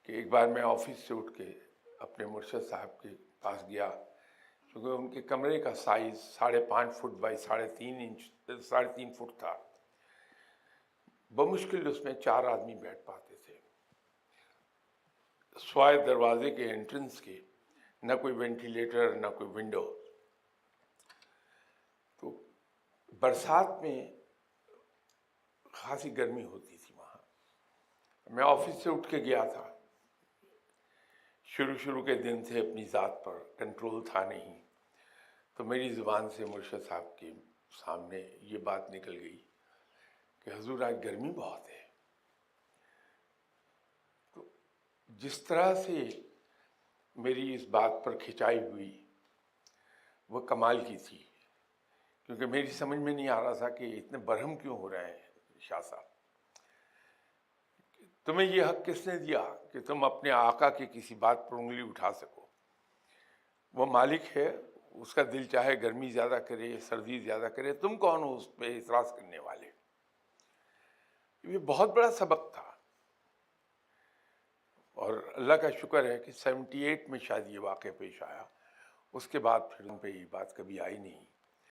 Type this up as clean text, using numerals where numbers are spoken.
کہ ایک بار میں آفس سے اٹھ کے اپنے مرشد صاحب کے پاس گیا، کیونکہ ان کے کمرے کا سائز 5.5 فٹ بائی 3.5 فٹ تھا۔ بمشکل اس میں 4 آدمی بیٹھ پاتے تھے، سوائے دروازے کے انٹرنس کے نہ کوئی وینٹیلیٹر نہ کوئی ونڈو۔ تو برسات میں خاصی گرمی ہوتی تھی وہاں۔ میں آفس سے اٹھ کے گیا تھا، شروع کے دن تھے، اپنی ذات پر کنٹرول تھا نہیں، تو میری زبان سے مرشد صاحب کے سامنے یہ بات نکل گئی کہ حضور آج گرمی بہت ہے۔ تو جس طرح سے میری اس بات پر کھنچائی ہوئی وہ کمال کی تھی، کیونکہ میری سمجھ میں نہیں آ رہا تھا کہ اتنے برہم کیوں ہو رہے ہیں شاہ صاحب۔ تمہیں یہ حق کس نے دیا کہ تم اپنے آقا کی کسی بات پر انگلی اٹھا سکو؟ وہ مالک ہے، اس کا دل چاہے گرمی زیادہ کرے سردی زیادہ کرے، تم کون ہو اس پہ اعتراض کرنے والے؟ یہ بہت بڑا سبق تھا، اور اللہ کا شکر ہے کہ 78 میں شاید یہ واقعہ پیش آیا، اس کے بعد پھر ان پہ یہ بات کبھی آئی نہیں۔